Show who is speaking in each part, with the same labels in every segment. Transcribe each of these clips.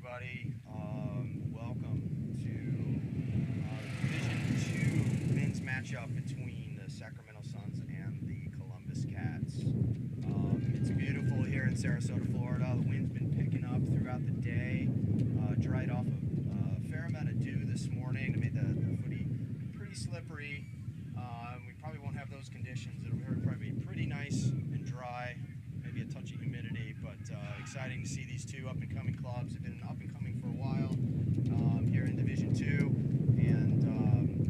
Speaker 1: everybody. Welcome to Division 2 men's matchup between the Sacramento Suns and the Columbus Cats. It's beautiful here in Sarasota, Florida. The wind's been picking up throughout the day. Dried off a fair amount of dew this morning to make the footy pretty slippery. We probably won't have those conditions. It'll probably be pretty nice and dry. Maybe a touch of humidity, but exciting to see these two up-and-coming clubs. They've been up-and-coming for a while here in Division 2, and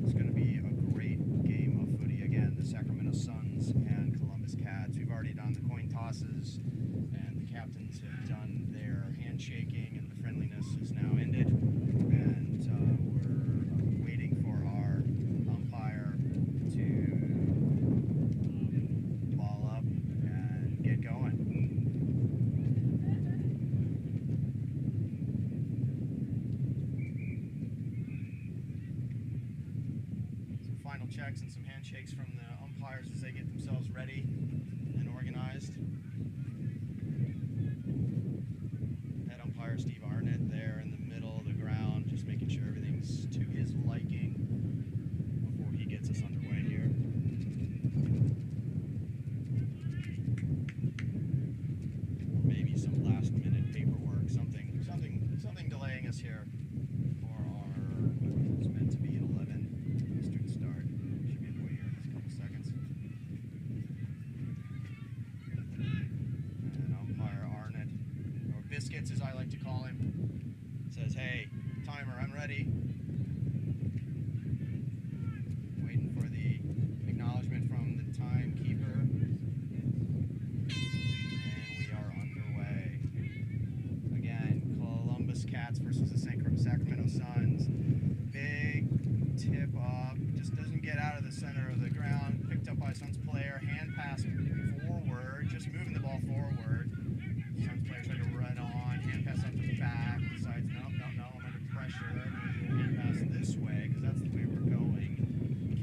Speaker 1: it's going to be a great game of footy. Again, the Sacramento Suns and Columbus Cats. We've already done the coin tosses, and the captains have done their handshaking, and the friendliness is now ended, and we're waiting for our umpire to ball up and get going. Some final checks and some handshakes from the umpires as they get themselves ready and organized. Head umpire Steve Arnett there in the middle of the ground, just making sure everything's to his liking before he gets us underway here. Maybe some last minute paperwork, something delaying us here for our, it's meant to be an 11 Eastern start. Should be underway here in just a couple seconds. And umpire Arnett, or Biscuits as I like to call him, says, "Hey, timer, I'm ready." Waiting for the acknowledgement from the timekeeper. Cats versus the Sacramento Suns. Big tip up, just doesn't get out of the center of the ground. Picked up by Suns player, hand pass forward, just moving the ball forward. Suns player tried to run on, hand pass up the back, decides no, I'm under pressure. I'm going to do a hand pass this way because that's the way we're going.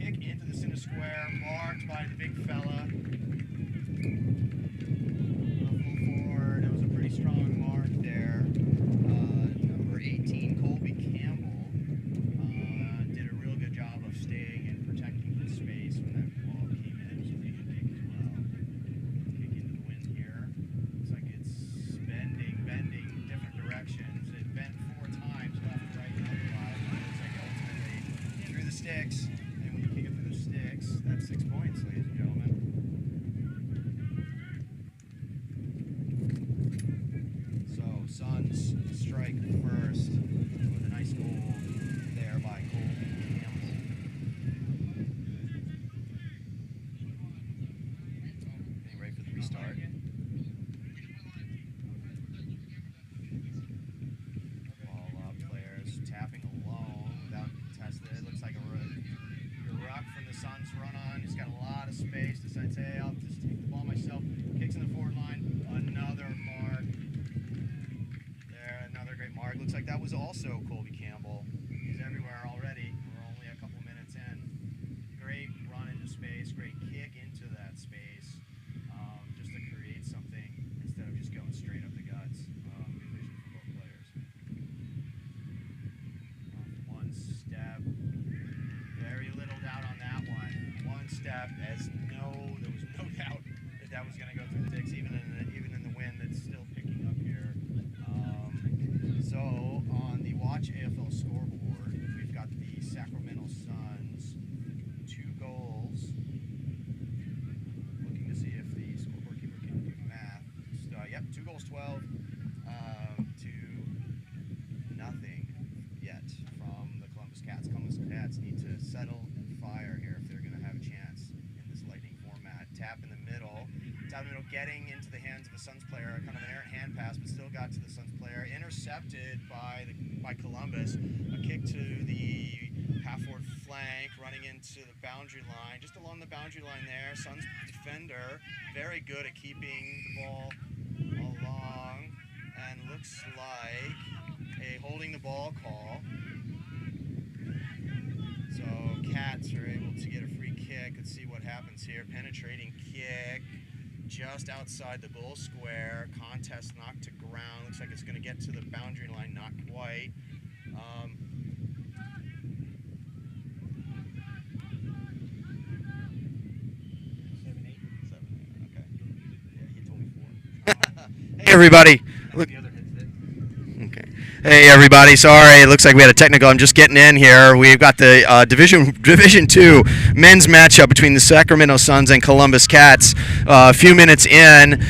Speaker 1: Kick into the center square, marked by the big fella. Full forward, it was a pretty strong mark there. 18, Colby Campbell, did a real good job of staying and protecting his space when that ball came in, so he could make as well. Kick into the wind here. Looks like it's bending different directions. It bent 4 times, left, right, and otherwise. It looks like ultimately through the sticks, and when you kick it through the sticks, that's 6 points, ladies and gentlemen. So, Suns strike first with a nice goal there by Colby Campbell. Getting ready for the restart. Ball up, players tapping along without contested. It looks like a ruck from the Suns run on. He's got a lot of space. Decides, hey, I'll just take the ball myself. Kicks in the forward line. Another mark. Another great mark. Looks like that was also Colby Campbell. He's everywhere already. We're only a couple minutes in. Great run into space, great kick into that space, just to create something instead of just going straight up the guts. Good vision for both players. One step. Very little doubt on that one. One step, as there was no doubt that was going to go through the sticks, even in the wind that's still picking up here. So on the Watch AFL scoreboard, we've got the Sacramento Suns 2 goals. Looking to see if the scoreboard keeper can do math. Yep, 2 goals, 12 to nothing yet from the Columbus Cats. Columbus Cats need to settle and fire here if they're going to have a chance in this Lightning format. Tap in the middle, getting into the hands of a Suns player, kind of an errant hand pass, but still got to the Suns player. Intercepted by Columbus. A kick to the half-forward flank, running into the boundary line, just along the boundary line there. Suns defender, very good at keeping the ball along, and looks like a holding the ball call. So Cats are able to get a free kick. Let's see what happens here. Penetrating kick. just outside the goal square. Contest knocked to ground. Looks like it's going to get to the boundary line. Not quite. Okay. Yeah, he told me 4. Hey, everybody. Look. Okay. Hey, everybody. Sorry, it looks like we had a technical. I'm just getting in here. We've got the Division 2 men's matchup between the Sacramento Suns and Columbus Cats. A few minutes in,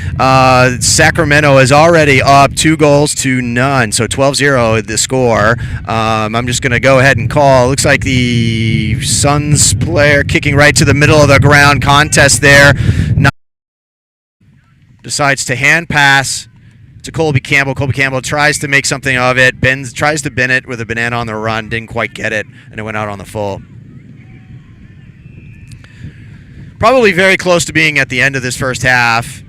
Speaker 1: Sacramento is already up 2-0, so 12-0 the score. I'm just going to go ahead and call. Looks like the Suns player kicking right to the middle of the ground. Contest there. Decides to hand pass to Colby Campbell. Colby Campbell tries to make something of it. Tries to bin it with a banana on the run. Didn't quite get it, and it went out on the full. Probably very close to being at the end of this first half.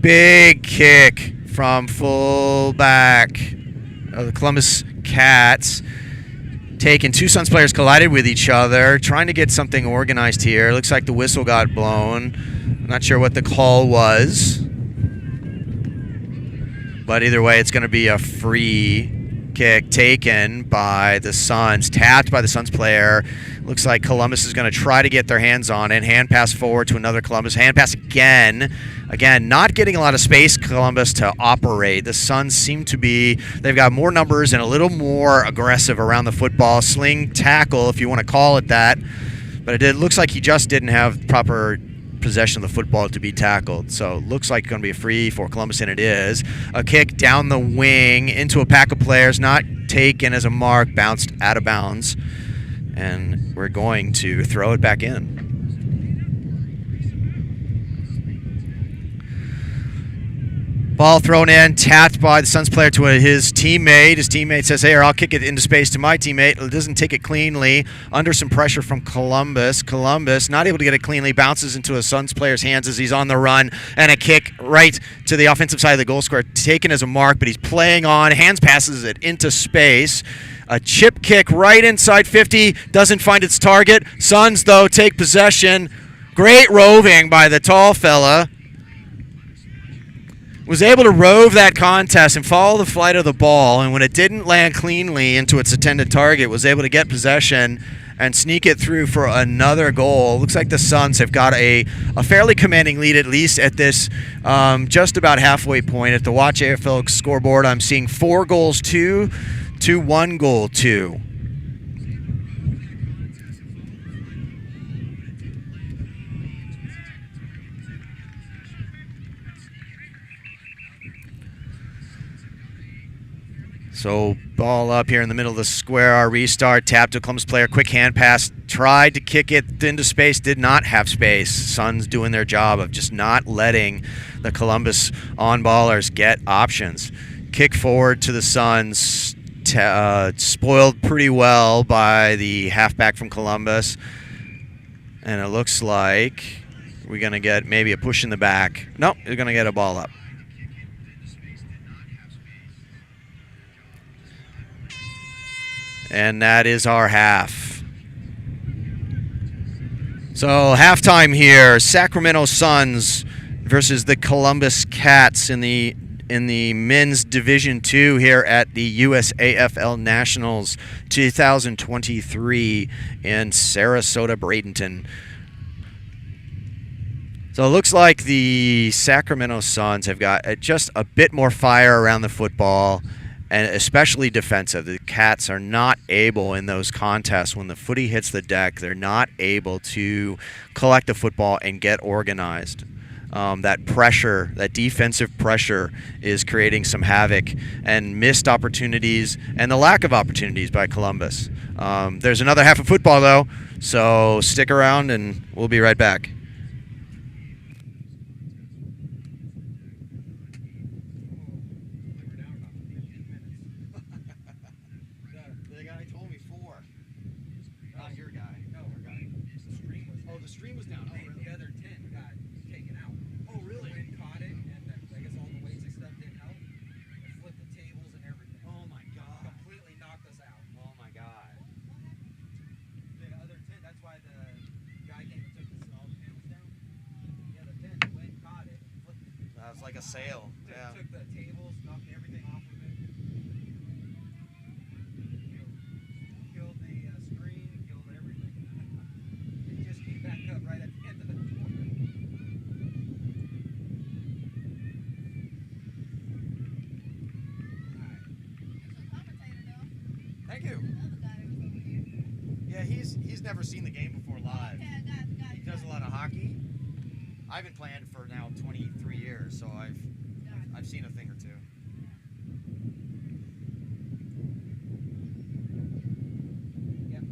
Speaker 1: Big kick from fullback of the Columbus Cats. Taken. 2 Suns players collided with each other, trying to get something organized here. Looks like the whistle got blown. Not sure what the call was. But either way, it's going to be a free kick taken by the Suns, tapped by the Suns player. Looks like Columbus is going to try to get their hands on it. Hand pass forward to another Columbus. Hand pass again. Again, not getting a lot of space, Columbus, to operate. The Suns seem to be, they've got more numbers and a little more aggressive around the football. Sling tackle, if you want to call it that. But it looks like he just didn't have proper possession of the football to be tackled. So looks like it's going to be a free for Columbus, and it is. A kick down the wing into a pack of players, not taken as a mark, bounced out of bounds. And we're going to throw it back in. Ball thrown in, tapped by the Suns player to his teammate. His teammate says, hey, I'll kick it into space to my teammate. It doesn't take it cleanly. Under some pressure from Columbus. Columbus, not able to get it cleanly, bounces into a Suns player's hands as he's on the run. And a kick right to the offensive side of the goal square, taken as a mark, but he's playing on. Hands passes it into space. A chip kick right inside 50, doesn't find its target. Suns, though, take possession. Great roving by the tall fella. Was able to rove that contest and follow the flight of the ball, and when it didn't land cleanly into its intended target, was able to get possession and sneak it through for another goal. Looks like the Suns have got a fairly commanding lead, at least at this just about halfway point. At the Watch AFL scoreboard, I'm seeing 4 goals 2 to 1 goal 2. So ball up here in the middle of the square. Our restart, tapped to Columbus player, quick hand pass, tried to kick it into space, did not have space. Suns doing their job of just not letting the Columbus on-ballers get options. Kick forward to the Suns, spoiled pretty well by the halfback from Columbus. And it looks like we're going to get maybe a push in the back. Nope, we're going to get a ball up. And that is our half. So halftime here, Sacramento Suns versus the Columbus Cats in the men's Division 2 here at the USAFL Nationals 2023 in Sarasota, Bradenton. So it looks like the Sacramento Suns have got just a bit more fire around the football, and especially defensive. The Cats are not able in those contests, when the footy hits the deck, they're not able to collect the football and get organized. That pressure, that defensive pressure, is creating some havoc and missed opportunities and the lack of opportunities by Columbus. There's another half of football, though, so stick around and we'll be right back. The guy told me 4. Not your guy. No, our guy. The stream was down. Oh, the stream was down. Oh, really? The other 10 got taken out. Oh, really? Wind caught it, and I guess all the weights and stuff didn't help. It flipped the tables and everything. Oh, my God. Completely knocked us out. Oh, my God. The other 10, that's why the guy came and took all the panels down. It's like a sail. Yeah.
Speaker 2: Took the tables, knocked everything off of it. Killed the screen, killed everything. It just came back up right at the end of the tour.
Speaker 1: Thank you. Yeah, he's never seen the game before live. He does a lot of hockey. I've been playing for now 23 years, so I've seen a thing or two.
Speaker 2: Yep.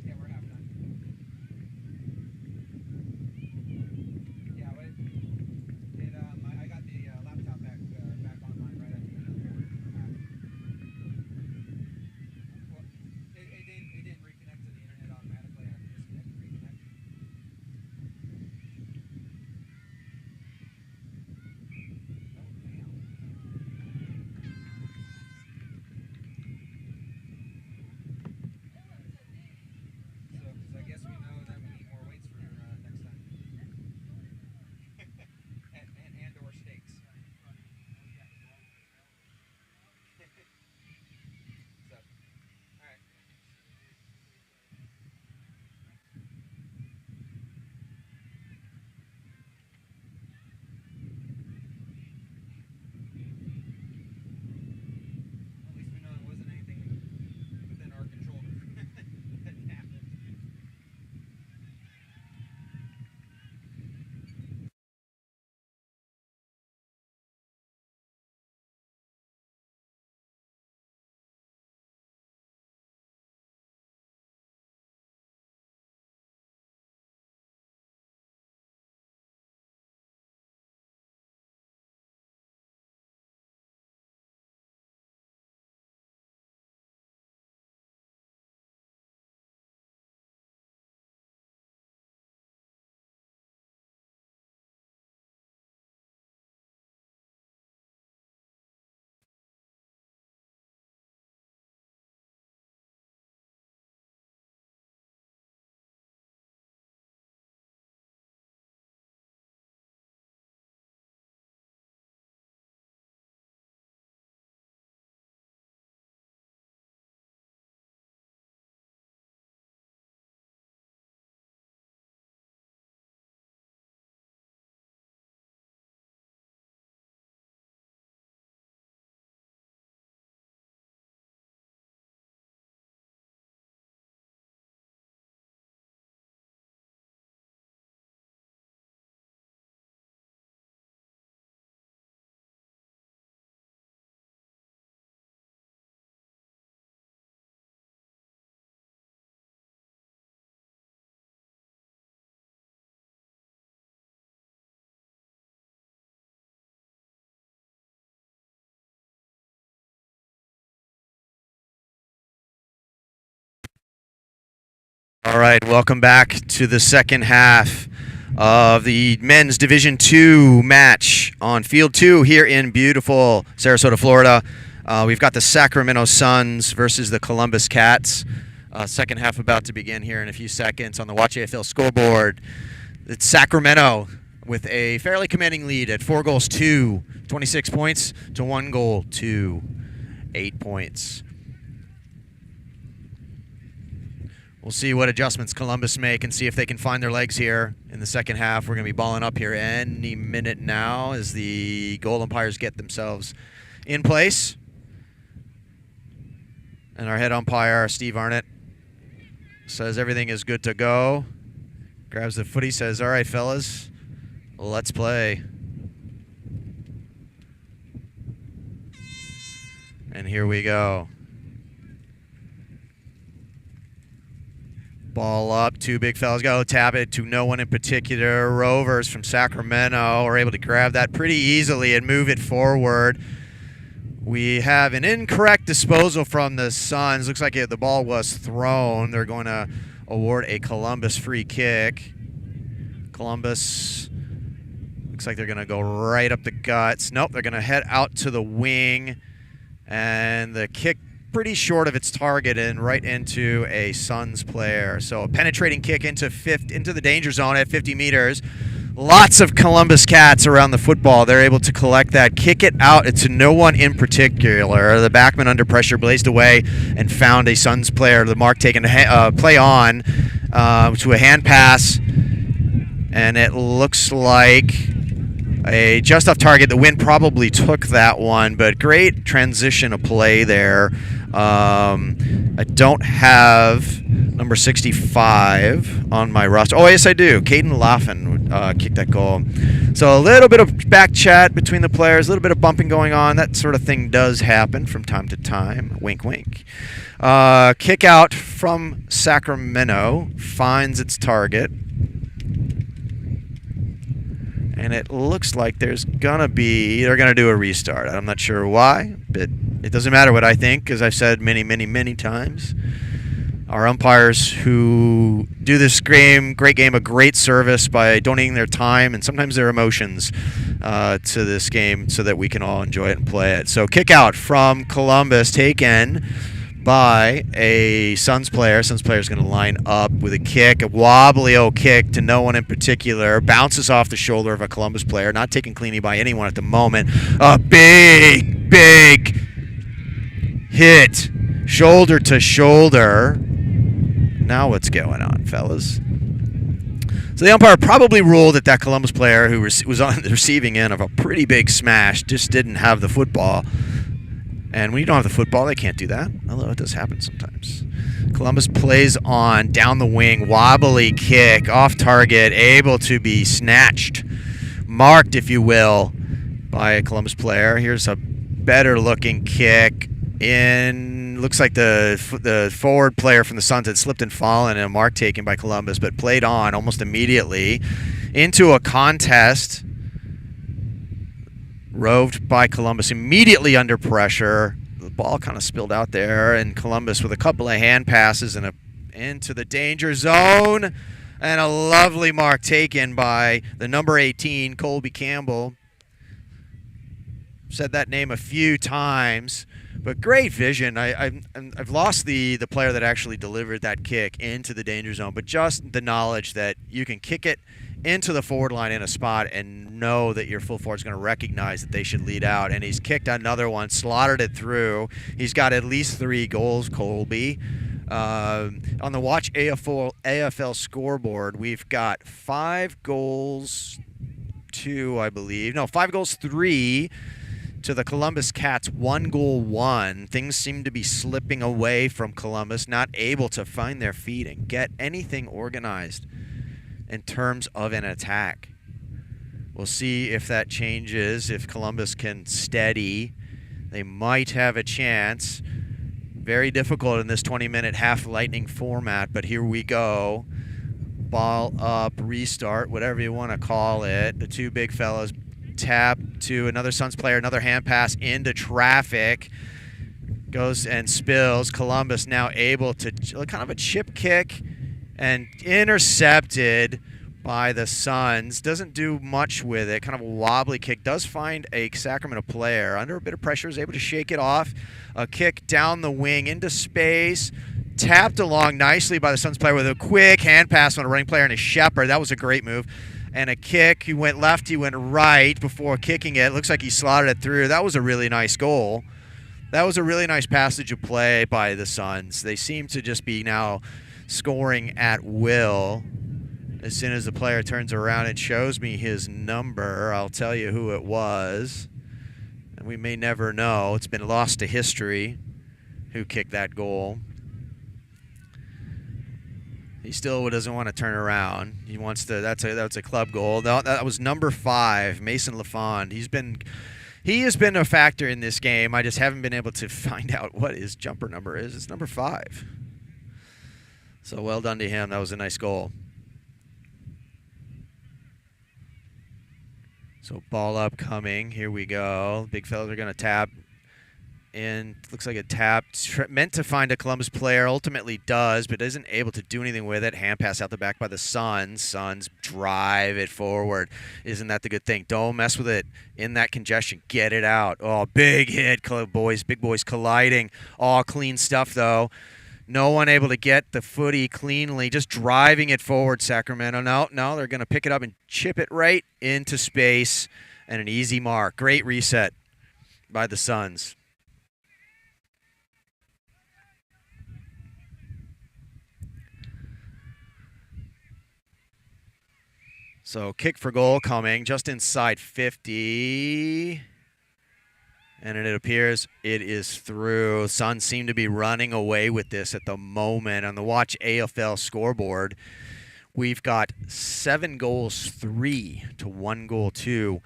Speaker 2: Yeah, we're half done. Yeah, I got the laptop back online right at the end of the tour. Well, it didn't reconnect to the internet automatically. I had to disconnect and reconnect. I guess we know that we need more weights for next time. and or steaks. So, alright. At least we know it wasn't anything within our control that happened.
Speaker 1: All right, welcome back to the second half of the men's Division II match on Field 2 here in beautiful Sarasota, Florida. We've got the Sacramento Suns versus the Columbus Cats. Second half about to begin here in a few seconds on the Watch AFL scoreboard. It's Sacramento with a fairly commanding lead at 4 goals to 26 points to 1 goal to 8 points. We'll see what adjustments Columbus make and see if they can find their legs here in the second half. We're going to be balling up here any minute now as the goal umpires get themselves in place. And our head umpire, Steve Arnott, says everything is good to go. Grabs the footy, says, all right, fellas, let's play. And here we go. Ball up, two big fellas go, tap it to no one in particular. Rovers from Sacramento are able to grab that pretty easily and move it forward. We have an incorrect disposal from the Suns. Looks like the ball was thrown. They're going to award a Columbus free kick. Columbus looks like they're going to go right up the guts. Nope, they're going to head out to the wing. And the kick pretty short of its target and right into a Suns player. So a penetrating kick into the danger zone at 50 meters. Lots of Columbus Cats around the football. They're able to collect that, kick it out to no one in particular. The backman under pressure blazed away and found a Suns player. The mark taken to play on to a hand pass, and it looks like a just off target. The wind probably took that one, but great transition of play there. I don't have number 65 on my roster. Oh, yes, I do. Caden Laughlin kicked that goal. So a little bit of back chat between the players, a little bit of bumping going on. That sort of thing does happen from time to time. Wink, wink. Kick out from Sacramento finds its target. And it looks like they're gonna do a restart. I'm not sure why, but it doesn't matter what I think, because I've said many, many, many times. Our umpires who do this great game a great service by donating their time and sometimes their emotions to this game so that we can all enjoy it and play it. So kick out from Columbus, taken by a Suns player. Suns player is going to line up with a kick, a wobbly old kick to no one in particular. Bounces off the shoulder of a Columbus player, not taken cleanly by anyone at the moment. A big, big hit, shoulder to shoulder. Now what's going on, fellas? So the umpire probably ruled that Columbus player who was on the receiving end of a pretty big smash just didn't have the football. And when you don't have the football, they can't do that, although it does happen sometimes. Columbus plays on, down the wing, wobbly kick, off target, able to be snatched, marked, if you will, by a Columbus player. Here's a better looking kick in. Looks like the forward player from the Suns had slipped and fallen, and a mark taken by Columbus, but played on almost immediately into a contest. Roved by Columbus, immediately under pressure. The ball kind of spilled out there, and Columbus with a couple of hand passes and into the danger zone, and a lovely mark taken by the number 18, Colby Campbell. Said that name a few times, but great vision. I've lost the player that actually delivered that kick into the danger zone, but just the knowledge that you can kick it into the forward line in a spot and know that your full forward is going to recognize that they should lead out. And he's kicked another one, slaughtered it through. He's got at least 3 goals, Colby. On the Watch AFL scoreboard, we've got 5 goals to, I believe. No, 5 goals, 3 to the Columbus Cats, 1 goal, 1. Things seem to be slipping away from Columbus, not able to find their feet and get anything organized in terms of an attack. We'll see if that changes. If Columbus can steady, they might have a chance. Very difficult in this 20-minute half lightning format, but here we go. Ball up, restart, whatever you want to call it. The two big fellas tap to another Suns player, another hand pass into traffic. Goes and spills. Columbus now able to kind of a chip kick and intercepted by the Suns. Doesn't do much with it. Kind of a wobbly kick. Does find a Sacramento player under a bit of pressure. Is able to shake it off. A kick down the wing into space. Tapped along nicely by the Suns player with a quick hand pass on a running player and a Shepherd. That was a great move. And a kick. He went left. He went right before kicking it. Looks like he slotted it through. That was a really nice goal. That was a really nice passage of play by the Suns. They seem to just be now scoring at will. As soon as the player turns around and shows me his number, I'll tell you who it was. And we may never know. It's been lost to history who kicked that goal. He still doesn't want to turn around. He wants to. That's a club goal. That was number 5, Mason LaFond. He has been a factor in this game. I just haven't been able to find out what his jumper number is. It's number 5. So well done to him. That was a nice goal. So ball upcoming. Here we go. Big fellas are going to tap. And looks like it tapped. Meant to find a Columbus player. Ultimately does, but isn't able to do anything with it. Hand pass out the back by the Suns. Suns drive it forward. Isn't that the good thing? Don't mess with it in that congestion. Get it out. Oh, big hit, boys. Big boys colliding. All clean stuff, though. No one able to get the footy cleanly, just driving it forward, Sacramento. No, they're going to pick it up and chip it right into space, and an easy mark. Great reset by the Suns. So kick for goal coming just inside 50. And it appears it is through. Suns seem to be running away with this at the moment. On the Watch AFL scoreboard, we've got 7 goals 3 to 1 goal 2.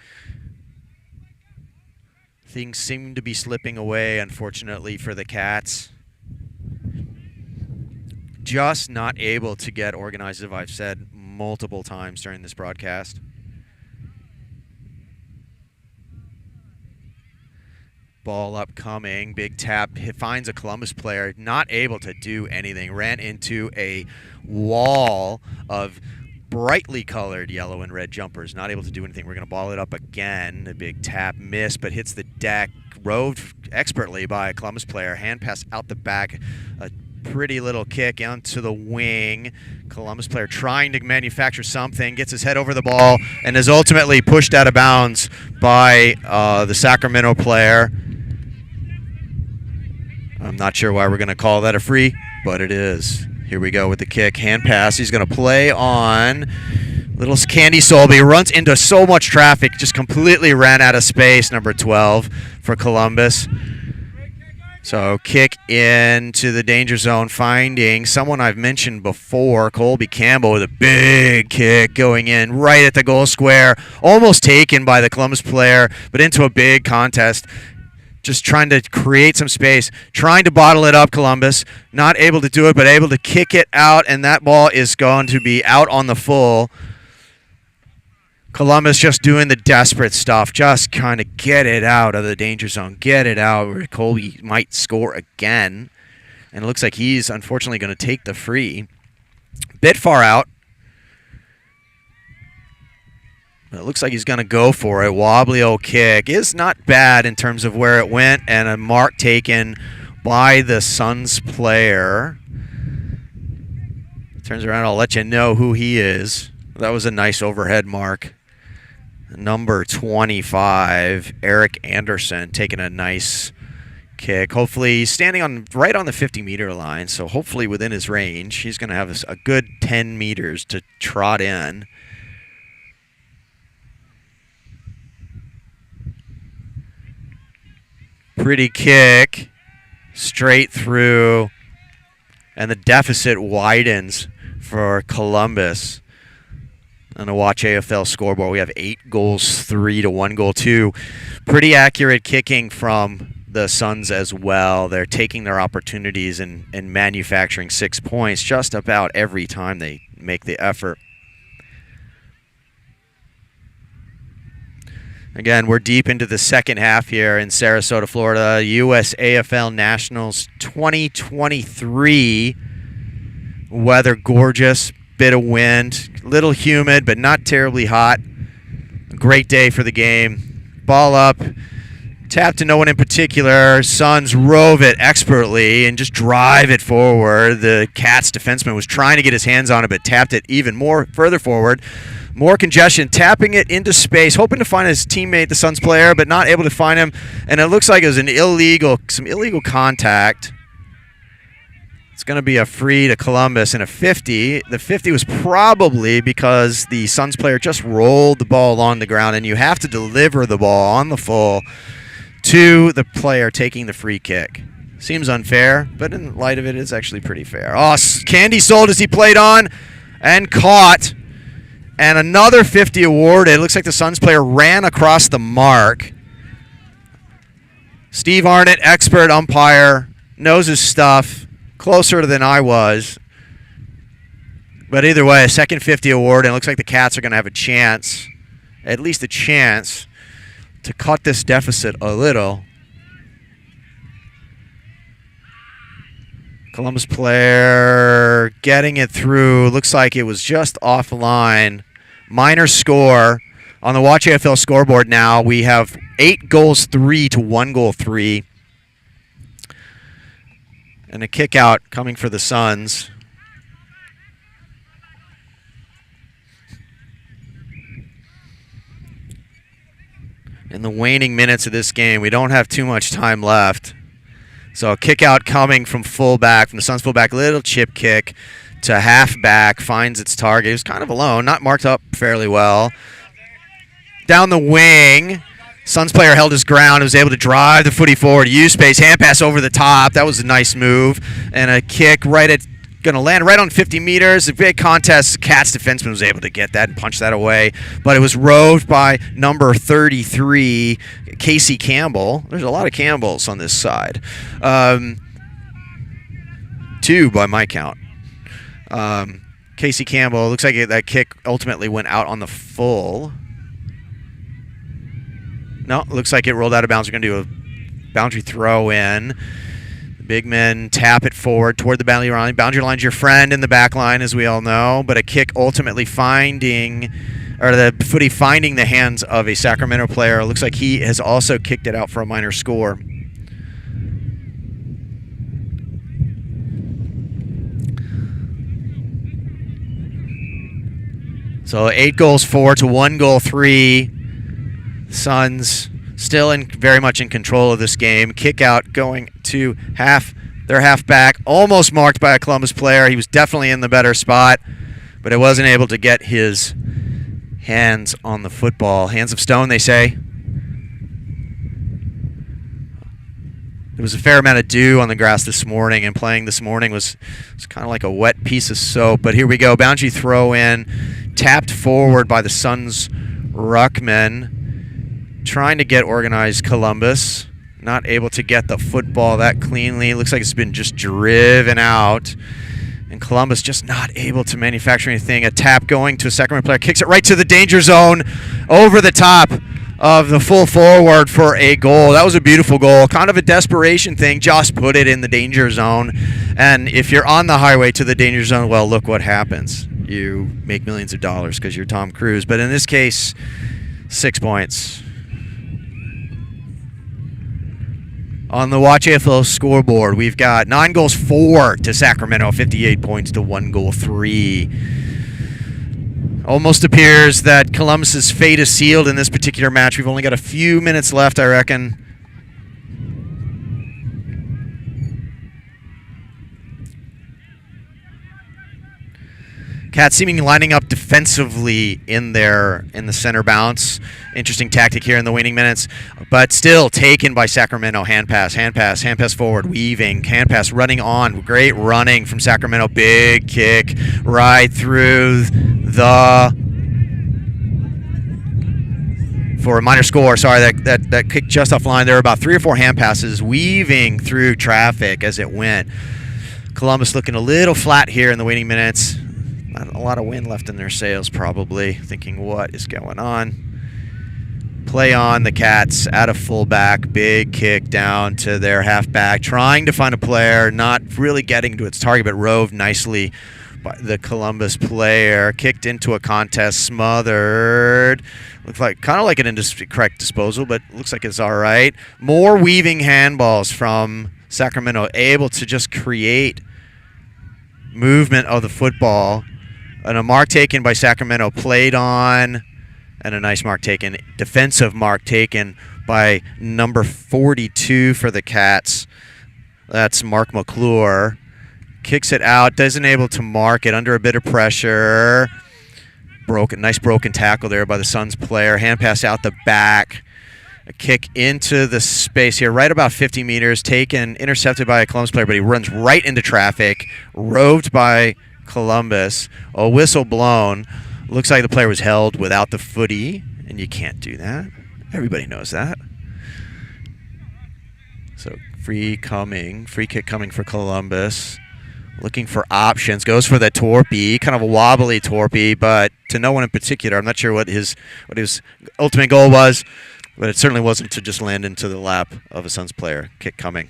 Speaker 1: Things seem to be slipping away, unfortunately, for the Cats. Just not able to get organized, as I've said multiple times during this broadcast. Ball upcoming, big tap, finds a Columbus player, not able to do anything. Ran into a wall of brightly colored yellow and red jumpers, not able to do anything. We're going to ball it up again. A big tap, miss, but hits the deck. Roved expertly by a Columbus player. Hand pass out the back. A pretty little kick onto the wing. Columbus player trying to manufacture something, gets his head over the ball, and is ultimately pushed out of bounds by the Sacramento player. I'm not sure why we're going to call that a free, but it is. Here we go with the kick. Hand pass. He's going to play on little Candy Solby. Runs into so much traffic. Just completely ran out of space. Number 12 for Columbus. So kick into the danger zone, finding someone I've mentioned before, Colby Campbell, with a big kick going in right at the goal square. Almost taken by the Columbus player, but into a big contest. Just trying to create some space, trying to bottle it up, Columbus. Not able to do it, but able to kick it out, and that ball is going to be out on the full. Columbus just doing the desperate stuff, just kind of get it out of the danger zone, get it out where Colby might score again. And it looks like he's unfortunately going to take the free. Bit far out. It looks like he's going to go for it. Wobbly old kick is not bad in terms of where it went, and a mark taken by the Suns player. Turns around, I'll let you know who he is. That was a nice overhead mark. Number 25, Eric Anderson, taking a nice kick. Hopefully he's standing right on the 50-meter line, so hopefully within his range. He's going to have a good 10 meters to trot in. Pretty kick, straight through, and the deficit widens for Columbus. On the Watch AFL scoreboard, we have 8 goals 3 to 1 goal 2. Pretty accurate kicking from the Suns as well. They're taking their opportunities and manufacturing 6 points just about every time they make the effort. Again, we're deep into the second half here in Sarasota, Florida. USAFL Nationals 2023. Weather gorgeous, bit of wind, little humid, but not terribly hot. A great day for the game. Ball up, tap to no one in particular. Suns rove it expertly and just drive it forward. The Cats defenseman was trying to get his hands on it, but tapped it even more further forward. More congestion, tapping it into space, hoping to find his teammate, the Suns player, but not able to find him. And it looks like it was some illegal contact. It's going to be a free to Columbus and a 50. The 50 was probably because the Suns player just rolled the ball along the ground, and you have to deliver the ball on the full to the player taking the free kick. Seems unfair, but in light of it, it's actually pretty fair. Oh, Candy sold as he played on and caught. And another 50 awarded. It looks like the Suns player ran across the mark. Steve Arnott, expert umpire, knows his stuff, closer than I was. But either way, a second 50 award, and it looks like the Cats are going to have a chance, at least a chance, to cut this deficit a little. Columbus player getting it through. Looks like it was just offline. Minor score. On the Watch AFL scoreboard now, we have 8 goals 3 to 1 goal 3. And a kick out coming for the Suns. In the waning minutes of this game, we don't have too much time left. So a kick out coming from fullback, from the Suns fullback, little chip kick to halfback, finds its target. He was kind of alone, not marked up fairly well. Down the wing, Suns player held his ground, was able to drive the footy forward, use space, hand pass over the top. That was a nice move. And a kick right at, going to land right on 50 meters. A big contest. Cats defenseman was able to get that and punch that away. But it was roved by number 33, Casey Campbell. There's a lot of Campbells on this side. 2 by my count. Casey Campbell, looks like that kick ultimately went out on the full. No, looks like it rolled out of bounds. We're going to do a boundary throw in. The big men tap it forward toward the boundary line. Boundary line's your friend in the back line, as we all know, but a kick ultimately finding, or the footy finding the hands of a Sacramento player. It looks like he has also kicked it out for a minor score. So 8 goals 4 to 1 goal 3. Suns still very much in control of this game. Kick out going to their halfback, almost marked by a Columbus player. He was definitely in the better spot, but it wasn't able to get his hands on the football. Hands of stone, they say. There was a fair amount of dew on the grass this morning, and playing this morning was kind of like a wet piece of soap. But here we go. Boundary throw in, tapped forward by the Suns ruckman. Trying to get organized Columbus. Not able to get the football that cleanly. Looks like it's been just driven out. And Columbus just not able to manufacture anything. A tap going to a Sacramento player. Kicks it right to the danger zone. Over the top of the full forward for a goal. That was a beautiful goal. Kind of a desperation thing. Just put it in the danger zone. And if you're on the highway to the danger zone, well, look what happens. You make millions of dollars because you're Tom Cruise. But in this case, 6 points. On the USAFL scoreboard, we've got 9 goals 4 to Sacramento, 58 points to 1 goal 3. Almost appears that Columbus's fate is sealed in this particular match. We've only got a few minutes left, I reckon. Cats seeming lining up defensively in the center bounce. Interesting tactic here in the waning minutes, but still taken by Sacramento. Hand pass forward, weaving, hand pass running on. Great running from Sacramento. Big kick right through for a minor score. Sorry, that kick just offline. There were about 3 or 4 hand passes weaving through traffic as it went. Columbus looking a little flat here in the waning minutes. Not a lot of wind left in their sails, probably. Thinking, what is going on? Play on the Cats out of fullback. Big kick down to their halfback. Trying to find a player. Not really getting to its target, but roved nicely by the Columbus player. Kicked into a contest. Smothered. Looks like kind of like an incorrect disposal, but looks like it's all right. More weaving handballs from Sacramento. Able to just create movement of the football. And a mark taken by Sacramento, played on, and a nice mark taken, defensive mark taken by number 42 for the Cats. That's Mark McClure. Kicks it out, doesn't able to mark it under a bit of pressure. Nice broken tackle there by the Suns player. Hand pass out the back. A kick into the space here, right about 50 meters, intercepted by a Columbus player, but he runs right into traffic, roved by Columbus. A whistle blown. Looks like the player was held without the footy, and you can't do that. Everybody knows that. So free kick coming for Columbus. Looking for options, goes for the torpy, kind of a wobbly torpy, but to no one in particular. I'm not sure what his ultimate goal was, but it certainly wasn't to just land into the lap of a Suns player. Kick coming.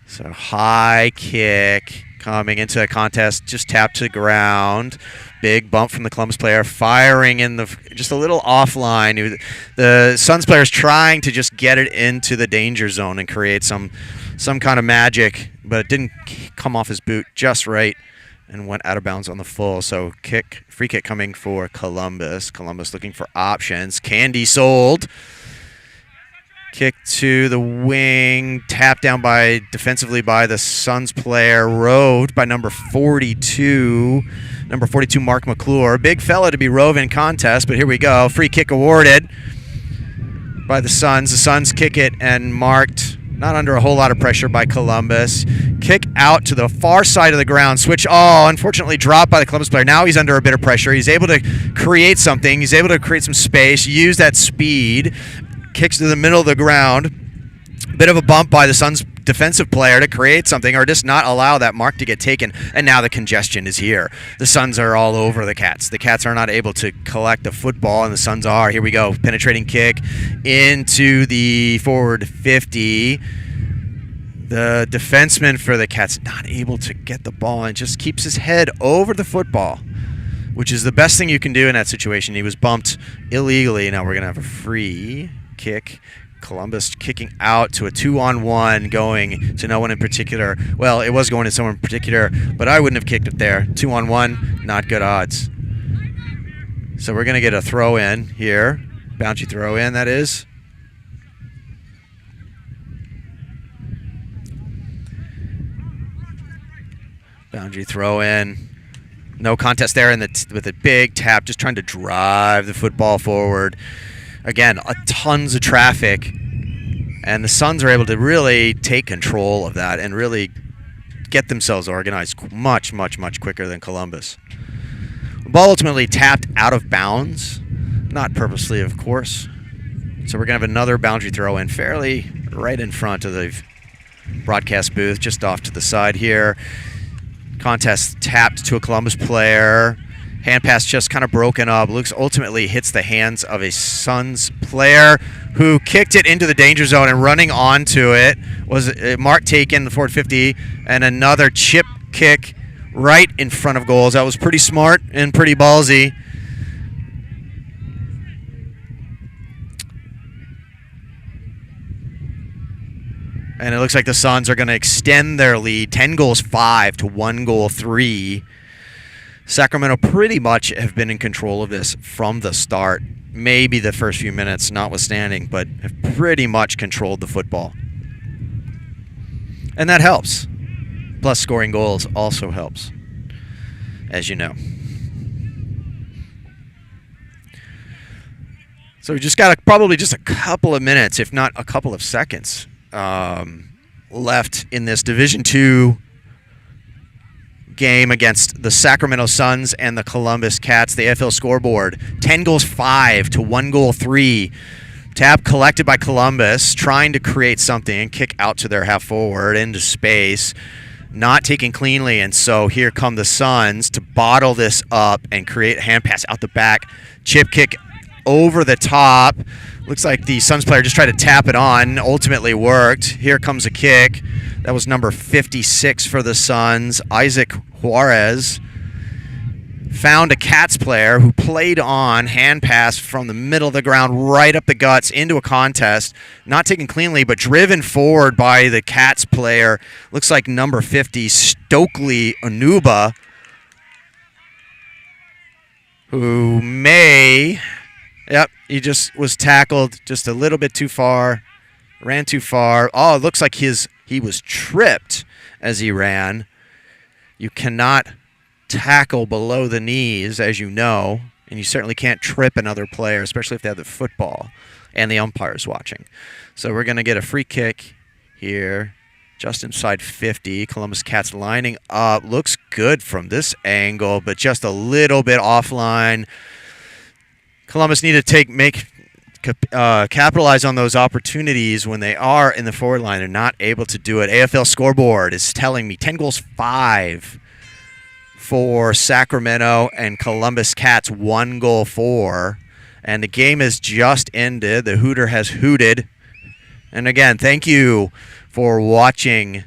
Speaker 1: So high kick coming into a contest, just tapped to the ground. Big bump from the Columbus player, firing in just a little offline. The Suns player is trying to just get it into the danger zone and create some some kind of magic, but it didn't come off his boot just right and went out of bounds on the full. So free kick coming for Columbus. Columbus looking for options. Candy sold. Kick to the wing, tapped down defensively by the Suns player, roved by number 42. Number 42, Mark McClure. Big fella to be rove in contest, but here we go. Free kick awarded by the Suns. The Suns kick it and marked, not under a whole lot of pressure by Columbus. Kick out to the far side of the ground. Switch, unfortunately dropped by the Columbus player. Now he's under a bit of pressure. He's able to create something. He's able to create some space, use that speed. Kicks to the middle of the ground. Bit of a bump by the Suns defensive player to create something or just not allow that mark to get taken. And now the congestion is here. The Suns are all over the Cats. The Cats are not able to collect the football, and the Suns are. Here we go. Penetrating kick into the forward 50. The defenseman for the Cats not able to get the ball and just keeps his head over the football, which is the best thing you can do in that situation. He was bumped illegally. Now we're going to have a free kick. Columbus kicking out to a 2-on-1 going to no one in particular. Well, it was going to someone in particular, but I wouldn't have kicked it there. 2-on-1, not good odds. So we're going to get a throw in here. Boundary throw in, that is. Boundary throw in. No contest there with a big tap, just trying to drive the football forward. Again, tons of traffic, and the Suns are able to really take control of that and really get themselves organized much, much, much quicker than Columbus. The ball ultimately tapped out of bounds, not purposely, of course. So we're going to have another boundary throw in fairly right in front of the broadcast booth, just off to the side here. Contest tapped to a Columbus player. Hand pass just kind of broken up. Looks ultimately hits the hands of a Suns player who kicked it into the danger zone, and running onto it was a mark taken, the forward 50, and another chip kick right in front of goals. That was pretty smart and pretty ballsy. And it looks like the Suns are going to extend their lead, 10-5 to 1-3. Sacramento pretty much have been in control of this from the start. Maybe the first few minutes notwithstanding, but have pretty much controlled the football. And that helps. Plus scoring goals also helps, as you know. So we just got probably just a couple of minutes, if not a couple of seconds, left in this Division II game against the Sacramento Suns and the Columbus Cats. The AFL scoreboard, 10-5 to 1-3. Tap collected by Columbus, trying to create something and kick out to their half forward into space, not taken cleanly, and so here come the Suns to bottle this up and create a hand pass out the back. Chip kick over the top. Looks like the Suns player just tried to tap it on, ultimately worked. Here comes a kick. That was number 56 for the Suns. Isaac Juarez found a Cats player who played on, hand pass from the middle of the ground right up the guts into a contest. Not taken cleanly, but driven forward by the Cats player. Looks like number 50, Stokely Onuba, who may... Yep, he just was tackled just a little bit too far, ran too far. Oh, it looks like he was tripped as he ran. You cannot tackle below the knees, as you know, and you certainly can't trip another player, especially if they have the football and the umpires watching. So we're going to get a free kick here, just inside 50. Columbus Cats lining up. Looks good from this angle, but just a little bit offline. Columbus need to capitalize on those opportunities when they are in the forward line. They're not able to do it. AFL scoreboard is telling me 10-5 for Sacramento and Columbus Cats, 1-4. And the game has just ended. The Hooter has hooted. And again, thank you for watching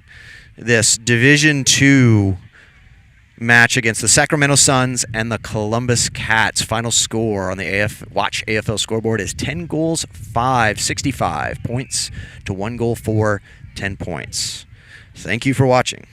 Speaker 1: this Division II match against the Sacramento Suns and the Columbus Cats. Final score on the Watch AFL scoreboard is 10-5, 65 points to 1-4 10 points. Thank you for watching.